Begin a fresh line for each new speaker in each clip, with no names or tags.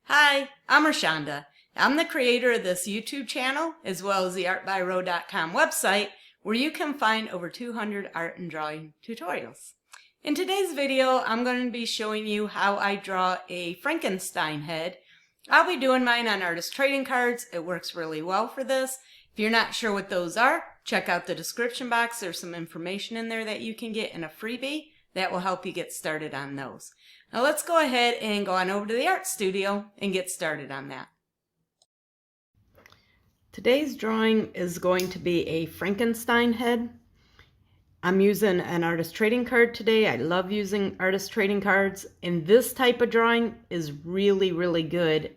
Hi, I'm Rashonda. I'm the creator of this YouTube channel as well as the artbyro.com website where you can find over 200 art and drawing tutorials. In today's video, I'm going to be showing you how I draw a Frankenstein head. I'll be doing mine on artist trading cards. It works really well for this. If you're not sure what those are, check out the description box. There's some information in there that you can get in a freebie that will help you get started on those. Now let's go ahead and go on over to the art studio and get started on that. Today's drawing is going to be a Frankenstein head. I'm using an artist trading card today. I love using artist trading cards, and this type of drawing is really good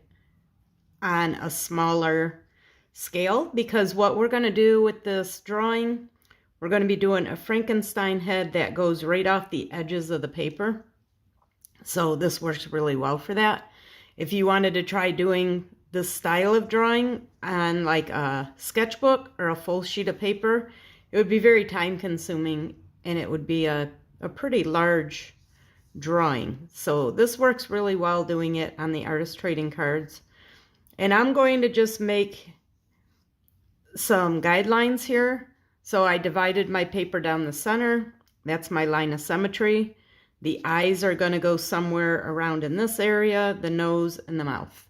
on a smaller scale because what we're going to do with this drawing, we're going to be doing a Frankenstein head that goes right off the edges of the paper. So this works really well for that. If you wanted to try doing this style of drawing on like a sketchbook or a full sheet of paper, it would be very time consuming and it would be a pretty large drawing. So this works really well doing it on the artist trading cards. And I'm going to just make some guidelines here. So I divided my paper down the center. That's my line of symmetry. The eyes are going to go somewhere around in this area, the nose and the mouth.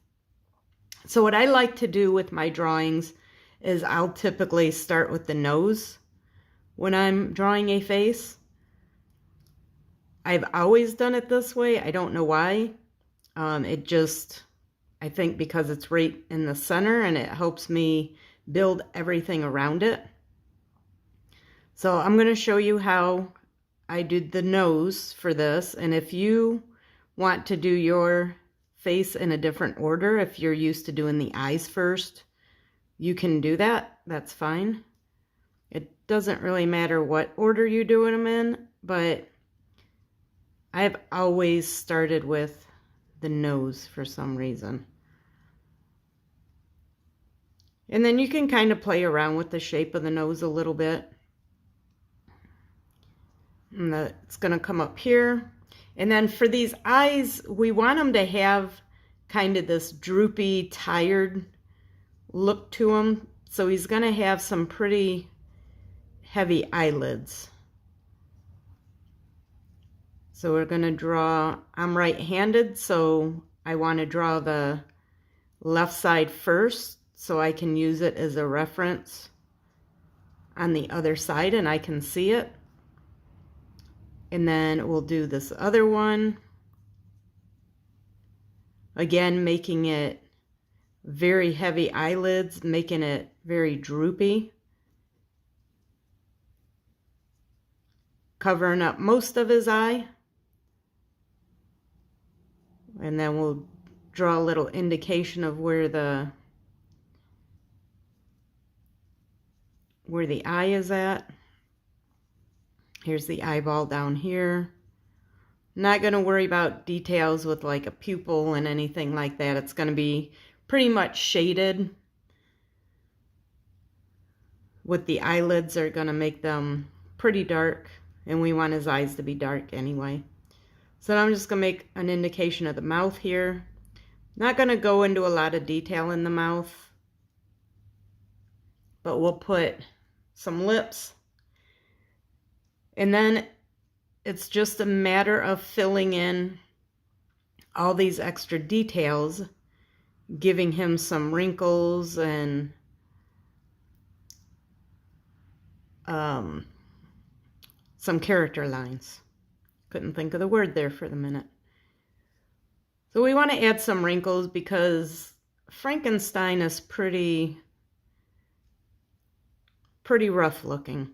So what I like to do with my drawings is I'll typically start with the nose when I'm drawing a face. I've always done it this way. I don't know why. I think because it's right in the center and it helps me build everything around it. So I'm going to show you how I did the nose for this, and if you want to do your face in a different order, if you're used to doing the eyes first, you can do that. That's fine. It doesn't really matter what order you're doing them in, but I've always started with the nose for some reason. And then you can kind of play around with the shape of the nose a little bit. And it's going to come up here. And then for these eyes, we want them to have kind of this droopy, tired look to them. So he's going to have some pretty heavy eyelids. So we're going to draw, I'm right-handed, so I want to draw the left side first so I can use it as a reference on the other side and I can see it. And then we'll do this other one. Again, making it very heavy eyelids, making it very droopy. Covering up most of his eye. And then we'll draw a little indication of where the eye is at. Here's the eyeball down here. Not going to worry about details with like a pupil and anything like that. It's going to be pretty much shaded. With the eyelids are going to make them pretty dark. And we want his eyes to be dark anyway. So I'm just going to make an indication of the mouth here. Not going to go into a lot of detail in the mouth. But we'll put some lips. And then it's just a matter of filling in all these extra details, giving him some wrinkles and some character lines. Couldn't think of the word there for the minute. So we want to add some wrinkles because Frankenstein is pretty rough looking.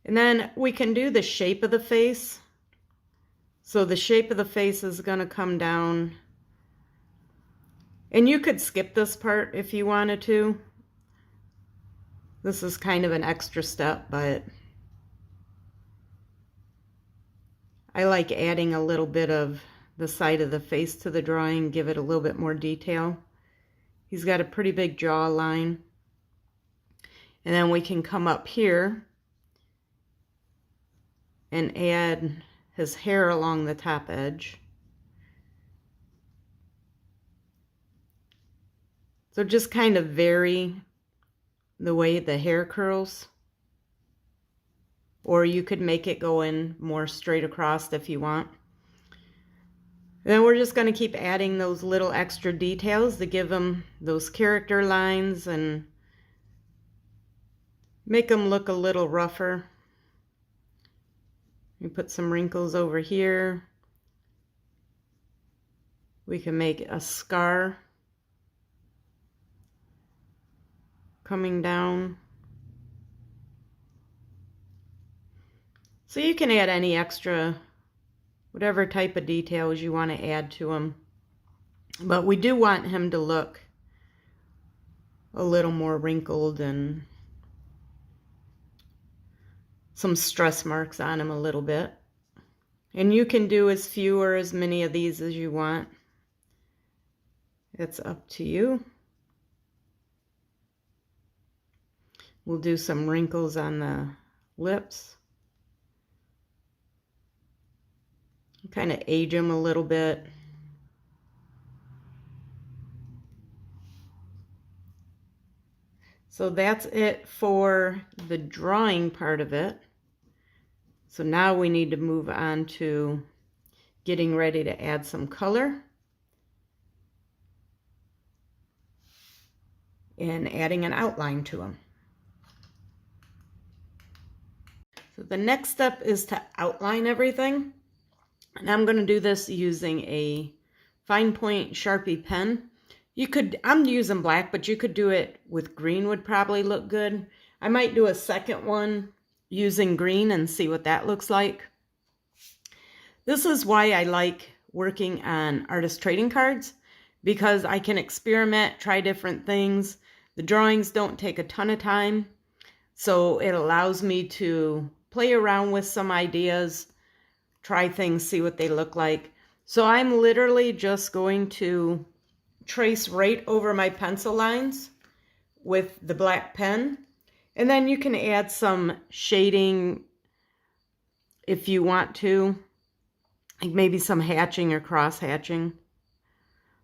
And then we can do the shape of the face. So the shape of the face is going to come down. And you could skip this part if you wanted to. This is kind of an extra step, but I like adding a little bit of the side of the face to the drawing, give it a little bit more detail. He's got a pretty big jawline. And then we can come up here and add his hair along the top edge. So just kind of vary the way the hair curls. Or you could make it go in more straight across if you want. Then we're just going to keep adding those little extra details to give them those character lines and make them look a little rougher. We put some wrinkles over here. We can make a scar coming down. So you can add any extra, whatever type of details you want to add to him. But we do want him to look a little more wrinkled and some stress marks on him a little bit. And you can do as few or as many of these as you want. It's up to you. We'll do some wrinkles on the lips. Kind of age them a little bit. So that's it for the drawing part of it. So now we need to move on to getting ready to add some color and adding an outline to them. So the next step is to outline everything. And I'm going to do this using a fine point Sharpie pen. I'm using black, but you could do it with green, would probably look good. I might do a second one using green and see what that looks like. This is why I like working on artist trading cards, because I can experiment, try different things. The drawings don't take a ton of time, so it allows me to play around with some ideas, try things, see what they look like. So I'm literally just going to trace right over my pencil lines with the black pen. And then you can add some shading if you want to, like maybe some hatching or cross hatching.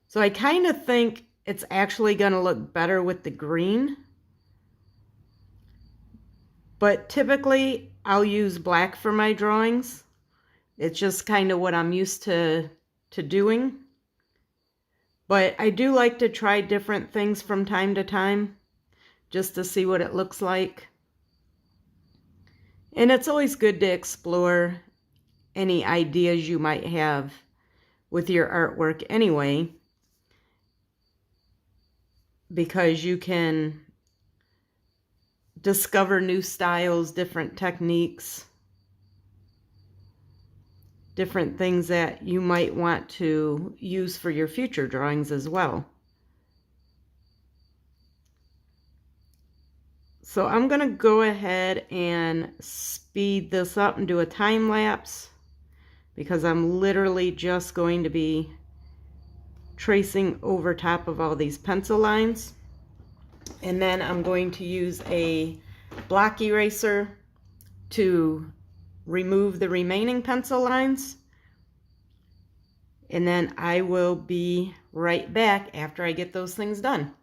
So I kind of think it's actually going to look better with the green. But typically I'll use black for my drawings. It's just kind of what I'm used to doing. But I do like to try different things from time to time, just to see what it looks like. And it's always good to explore any ideas you might have with your artwork anyway, because you can discover new styles, different techniques, different things that you might want to use for your future drawings as well. So I'm going to go ahead and speed this up and do a time lapse, because I'm literally just going to be tracing over top of all these pencil lines. And then I'm going to use a block eraser to remove the remaining pencil lines. And then I will be right back after I get those things done.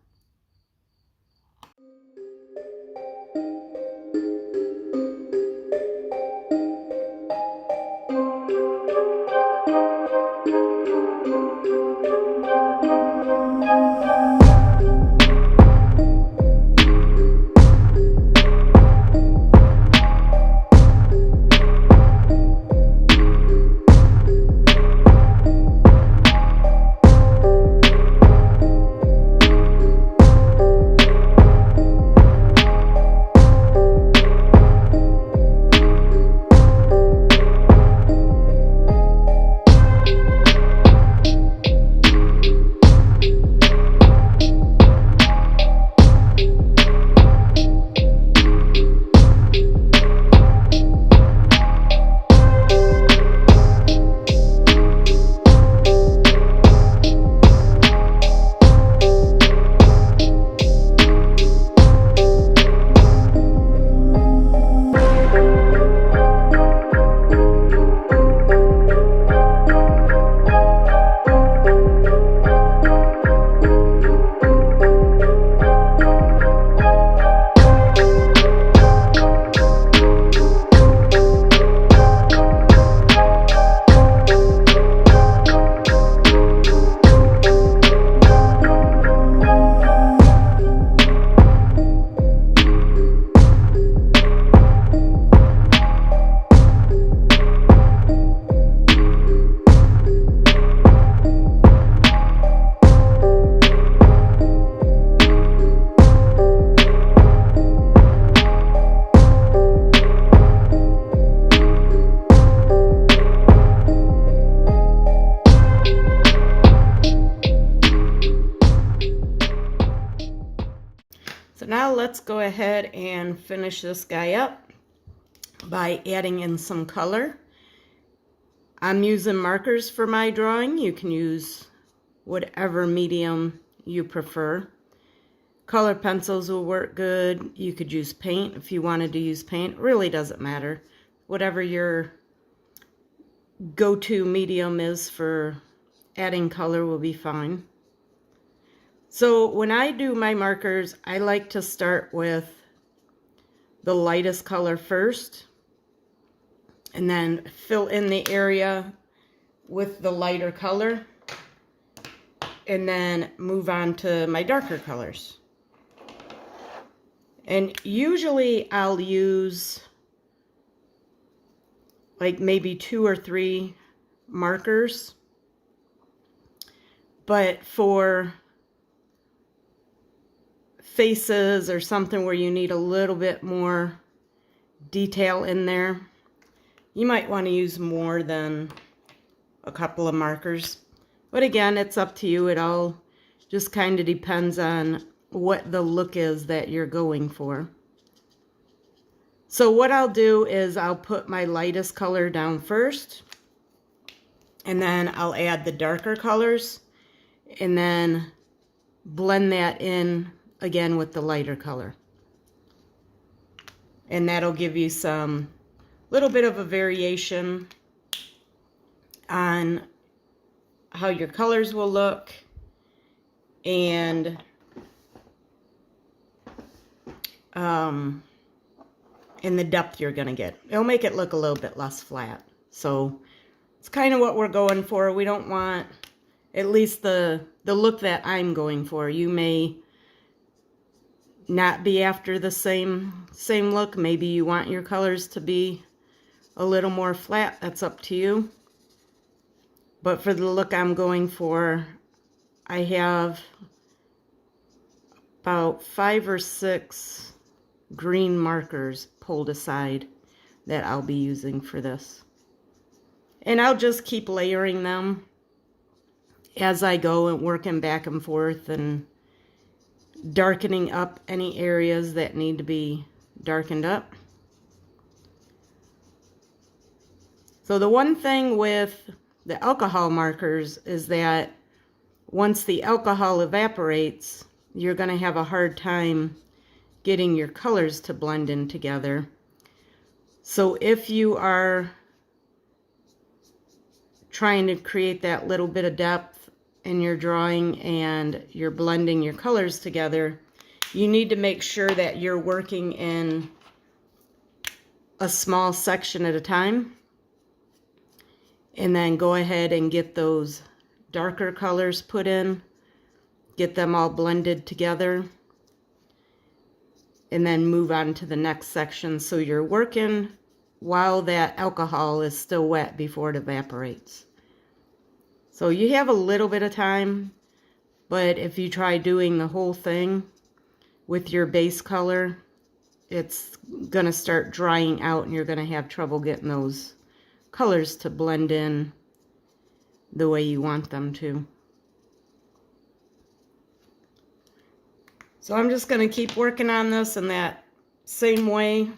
let's go ahead and finish this guy up by adding in some color. I'm using markers for my drawing. You can use whatever medium you prefer. Color pencils will work good. You could use paint if you wanted to use paint. It really doesn't matter. Whatever your go-to medium is for adding color will be fine. So when I do my markers, I like to start with the lightest color first, and then fill in the area with the lighter color, and then move on to my darker colors. And usually I'll use like maybe 2 or 3 markers, but for faces or something where you need a little bit more detail in there, you might want to use more than a couple of markers. But again, it's up to you. It all just kind of depends on what the look is that you're going for. So what I'll do is I'll put my lightest color down first, and then I'll add the darker colors, and then blend that in again with the lighter color. And that'll give you some little bit of a variation on how your colors will look and in the depth you're going to get. It'll make it look a little bit less flat. So it's kind of what we're going for. We don't want, at least the look that I'm going for. You may not be after the same look. Maybe you want your colors to be a little more flat. That's up to you. But for the look I'm going for, I have about 5 or 6 green markers pulled aside that I'll be using for this. And I'll just keep layering them as I go and working back and forth and darkening up any areas that need to be darkened up. So the one thing with the alcohol markers is that once the alcohol evaporates, you're going to have a hard time getting your colors to blend in together. So if you are trying to create that little bit of depth in your drawing and you're blending your colors together, you need to make sure that you're working in a small section at a time, and then go ahead and get those darker colors put in, get them all blended together, and then move on to the next section. So you're working while that alcohol is still wet before it evaporates. So you have a little bit of time, but if you try doing the whole thing with your base color, it's going to start drying out and you're going to have trouble getting those colors to blend in the way you want them to. So I'm just going to keep working on this in that same way,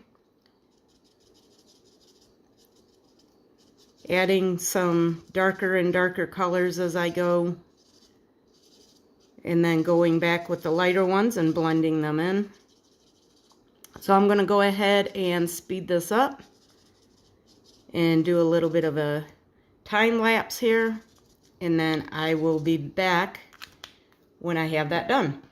adding some darker and darker colors as I go, and then going back with the lighter ones and blending them in. So I'm going to go ahead and speed this up and do a little bit of a time lapse here, and then I will be back when I have that done.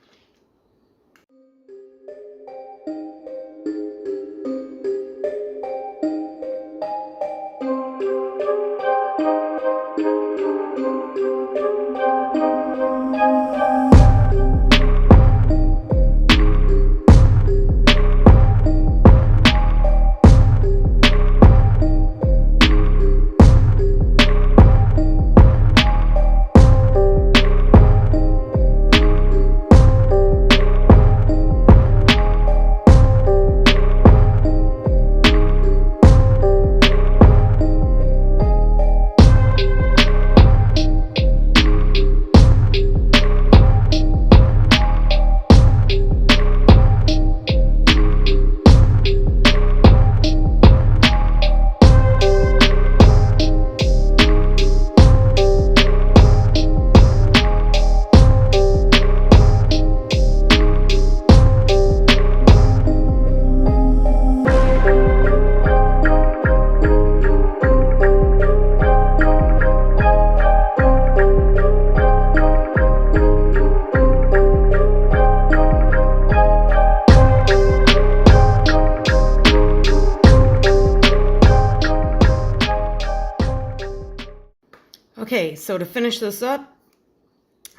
So to finish this up,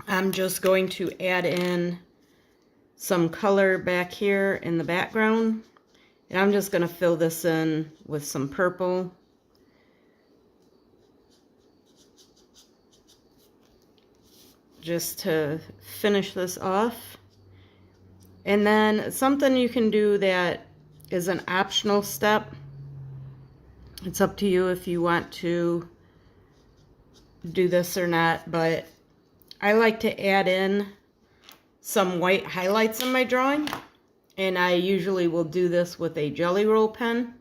I'm just going to add in some color back here in the background. And I'm just going to fill this in with some purple. Just to finish this off. And then something you can do that is an optional step. It's up to you if you want to do this or not, but I like to add in some white highlights in my drawing, and I usually will do this with a Jelly Roll pen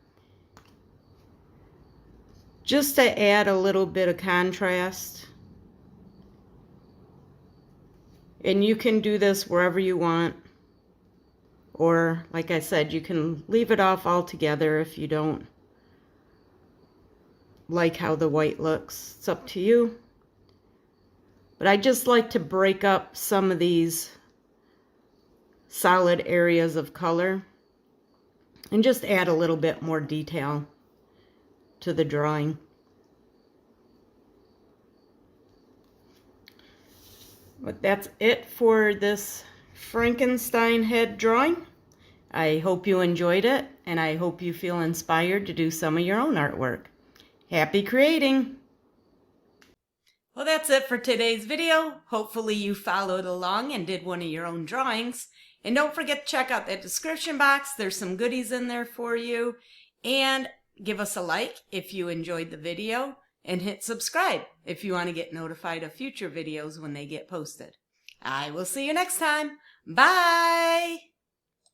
just to add a little bit of contrast. And you can do this wherever you want, or like I said, you can leave it off altogether if you don't like how the white looks. It's up to you. But I just like to break up some of these solid areas of color and just add a little bit more detail to the drawing. But that's it for this Frankenstein head drawing. I hope you enjoyed it, and I hope you feel inspired to do some of your own artwork. Happy creating! Well, that's it for today's video. Hopefully you followed along and did one of your own drawings. And don't forget to check out that description box. There's some goodies in there for you. And give us a like if you enjoyed the video. And hit subscribe if you want to get notified of future videos when they get posted. I will see you next time. Bye!